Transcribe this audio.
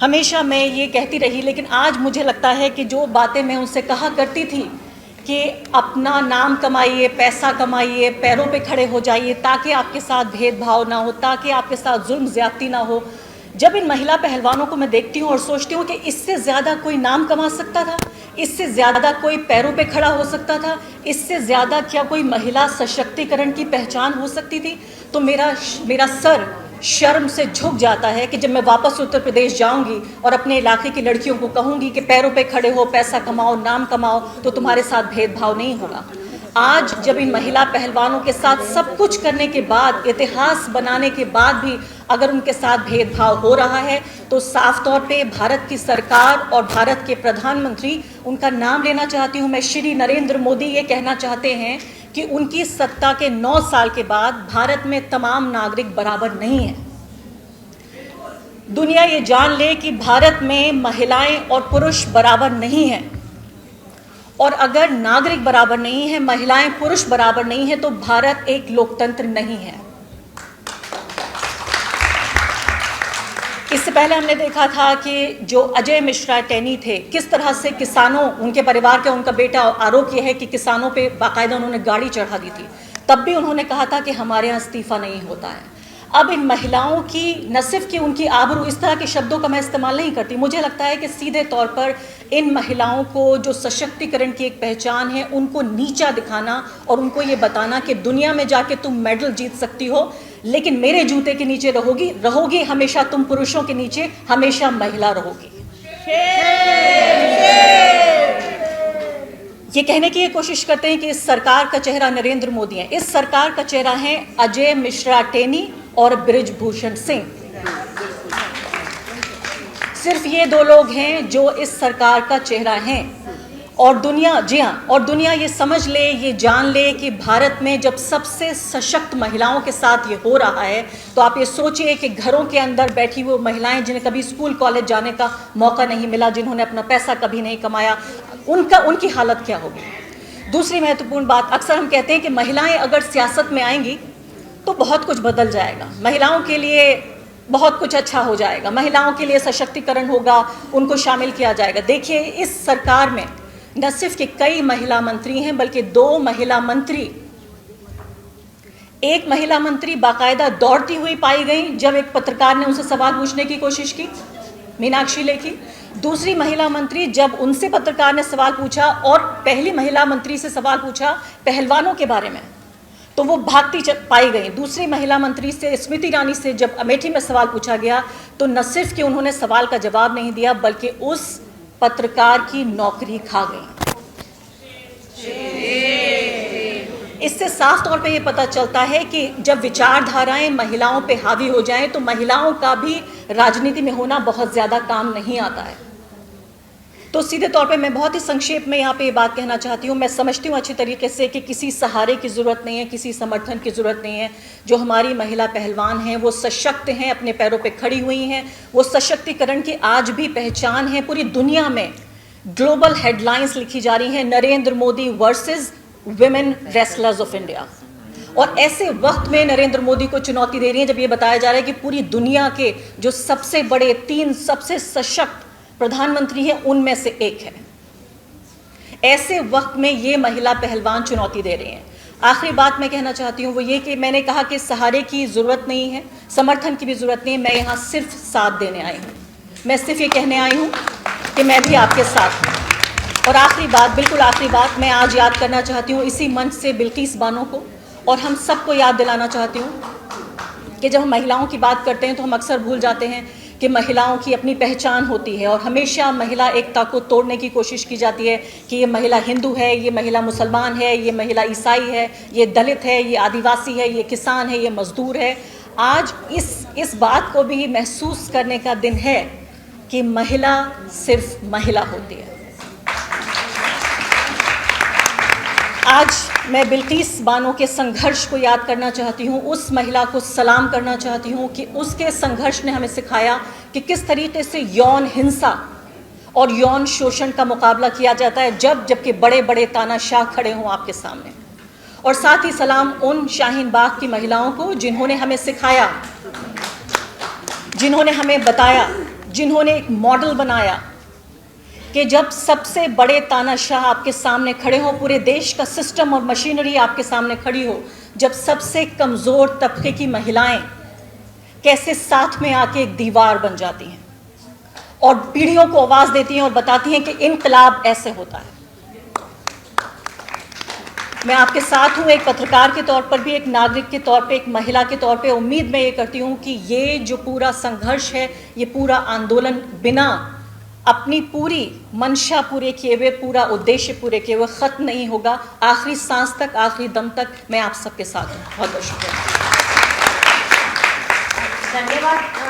हमेशा मैं ये कहती रही, लेकिन आज मुझे लगता है कि जो बातें मैं उनसे कहा करती थी कि अपना नाम कमाइए, पैसा कमाइए, पैरों पे खड़े हो जाइए ताकि आपके साथ भेदभाव ना हो, ताकि आपके साथ जुल्म ज़्यादती ना हो। जब इन महिला पहलवानों को मैं देखती हूँ और सोचती हूँ कि इससे ज़्यादा कोई नाम कमा सकता था, इससे ज़्यादा कोई पैरों पे खड़ा हो सकता था, इससे ज़्यादा क्या कोई महिला सशक्तिकरण की पहचान हो सकती थी, तो मेरा सर शर्म से झुक जाता है कि जब मैं वापस उत्तर प्रदेश जाऊंगी और अपने इलाके की लड़कियों को कहूंगी कि पैरों पे खड़े हो, पैसा कमाओ, नाम कमाओ, तो तुम्हारे साथ भेदभाव नहीं होगा। आज जब इन महिला पहलवानों के साथ सब कुछ करने के बाद, इतिहास बनाने के बाद भी अगर उनके साथ भेदभाव हो रहा है, तो साफ तौर पे भारत की सरकार और भारत के प्रधानमंत्री, उनका नाम लेना चाहती हूँ मैं, श्री नरेंद्र मोदी ये कहना चाहते हैं कि उनकी सत्ता के 9 साल के बाद भारत में तमाम नागरिक बराबर नहीं हैं। दुनिया ये जान ले कि भारत में महिलाएं और पुरुष बराबर नहीं हैं, और अगर नागरिक बराबर नहीं है, महिलाएं पुरुष बराबर नहीं है, तो भारत एक लोकतंत्र नहीं है। इससे पहले हमने देखा था कि जो अजय मिश्रा टेनी थे, किस तरह से किसानों, उनके परिवार का, उनका बेटा, आरोप यह है कि किसानों पे बाकायदा उन्होंने गाड़ी चढ़ा दी थी, तब भी उन्होंने कहा था कि हमारे यहाँ इस्तीफा नहीं होता है। अब इन महिलाओं की न सिर्फ कि उनकी आबरू, इस तरह के शब्दों का मैं इस्तेमाल नहीं करती, मुझे लगता है कि सीधे तौर पर इन महिलाओं को जो सशक्तिकरण की एक पहचान है, उनको नीचा दिखाना और उनको ये बताना कि दुनिया में जाके तुम मेडल जीत सकती हो, लेकिन मेरे जूते के नीचे रहोगी हमेशा, तुम पुरुषों के नीचे हमेशा महिला रहोगी। ये कहने की कोशिश करते हैं कि इस सरकार का चेहरा नरेंद्र मोदी है। इस सरकार का चेहरा है अजय मिश्रा टेनी और बृजभूषण सिंह। सिर्फ ये 2 लोग हैं जो इस सरकार का चेहरा हैं। और दुनिया, जी हाँ, और दुनिया ये समझ ले, ये जान ले कि भारत में जब सबसे सशक्त महिलाओं के साथ ये हो रहा है, तो आप ये सोचिए कि घरों के अंदर बैठी वो महिलाएं जिन्हें कभी स्कूल कॉलेज जाने का मौका नहीं मिला, जिन्होंने अपना पैसा कभी नहीं कमाया, उनकी हालत क्या होगी। दूसरी महत्वपूर्ण बात, अक्सर हम कहते हैं कि महिलाएं अगर सियासत में आएंगी तो बहुत कुछ बदल जाएगा, महिलाओं के लिए बहुत कुछ अच्छा हो जाएगा, महिलाओं के लिए सशक्तिकरण होगा, उनको शामिल किया जाएगा। देखिए, इस सरकार में न सिर्फ कि कई महिला मंत्री हैं, बल्कि 2 महिला मंत्री, एक महिला मंत्री बाकायदा दौड़ती हुई पाई गई जब एक पत्रकार ने उनसे सवाल पूछने की कोशिश की, मीनाक्षी लेखी। दूसरी महिला मंत्री, जब उनसे पत्रकार ने सवाल पूछा और पहली महिला मंत्री से सवाल पूछा पहलवानों के बारे में, तो वो भागती पाई गई। दूसरी महिला मंत्री से, स्मृति ईरानी से, जब अमेठी में सवाल पूछा गया तो न सिर्फ कि उन्होंने सवाल का जवाब नहीं दिया, बल्कि उस पत्रकार की नौकरी खा गई। इससे साफ तौर पे ये पता चलता है कि जब विचारधाराएं महिलाओं पे हावी हो जाएं, तो महिलाओं का भी राजनीति में होना बहुत ज़्यादा काम नहीं आता है। तो सीधे तौर पे मैं बहुत ही संक्षेप में यहाँ पे ये बात कहना चाहती हूँ, मैं समझती हूँ अच्छी तरीके से कि किसी सहारे की ज़रूरत नहीं है, किसी समर्थन की ज़रूरत नहीं है। जो हमारी महिला पहलवान हैं वो सशक्त हैं, अपने पैरों पे खड़ी हुई हैं, वो सशक्तिकरण की आज भी पहचान है। पूरी दुनिया में ग्लोबल हेडलाइंस लिखी जा रही हैं, Narendra Modi versus women wrestlers of India. और ऐसे वक्त में नरेंद्र मोदी को चुनौती दे रही है जब ये बताया जा रहा है कि पूरी दुनिया के जो सबसे बड़े 3 सबसे सशक्त प्रधानमंत्री हैं, उनमें से एक है। ऐसे वक्त में ये महिला पहलवान चुनौती दे रहे हैं। आखिरी बात मैं कहना चाहती हूँ वो ये कि मैंने कहा कि सहारे की ज़रूरत नहीं है, समर्थन की भी ज़रूरत नहीं है, मैं यहाँ सिर्फ साथ देने आई हूँ। मैं सिर्फ ये कहने आई हूँ कि मैं भी आपके साथ हूँ। और आखिरी बात, बिल्कुल आखिरी बात, मैं आज याद करना चाहती हूँ इसी मंच से बिल्किस बानो को, और हम सबको याद दिलाना चाहती हूँ कि जब हम महिलाओं की बात करते हैं तो हम अक्सर भूल जाते हैं कि महिलाओं की अपनी पहचान होती है, और हमेशा महिला एकता को तोड़ने की कोशिश की जाती है कि ये महिला हिंदू है, ये महिला मुसलमान है, ये महिला ईसाई है, ये दलित है, ये आदिवासी है, ये किसान है, ये मजदूर है। आज इस बात को भी महसूस करने का दिन है कि महिला सिर्फ महिला होती है। आज मैं बिल्किस बानो के संघर्ष को याद करना चाहती हूँ, उस महिला को सलाम करना चाहती हूँ कि उसके संघर्ष ने हमें सिखाया कि किस तरीके से यौन हिंसा और यौन शोषण का मुकाबला किया जाता है जबकि बड़े बड़े तानाशाह खड़े हों आपके सामने। और साथ ही सलाम उन शाहीन बाग की महिलाओं को जिन्होंने हमें सिखाया, जिन्होंने हमें बताया, जिन्होंने एक मॉडल बनाया कि जब सबसे बड़े तानाशाह आपके सामने खड़े हों, पूरे देश का सिस्टम और मशीनरी आपके सामने खड़ी हो, जब सबसे कमज़ोर तबके की महिलाएं कैसे साथ में आके एक दीवार बन जाती हैं और पीढ़ियों को आवाज़ देती हैं और बताती हैं कि इनकलाब ऐसे होता है। मैं आपके साथ हूँ, एक पत्रकार के तौर पर भी, एक नागरिक के तौर पे, एक महिला के तौर पे। उम्मीद मैं ये करती हूँ कि ये जो पूरा संघर्ष है, ये पूरा आंदोलन बिना अपनी पूरी मंशा पूरे किए हुए, पूरा उद्देश्य पूरे किए हुए ख़त्म नहीं होगा। आखिरी सांस तक, आखिरी दम तक मैं आप सबके साथ हूँ। बहुत बहुत शुक्रिया। धन्यवाद।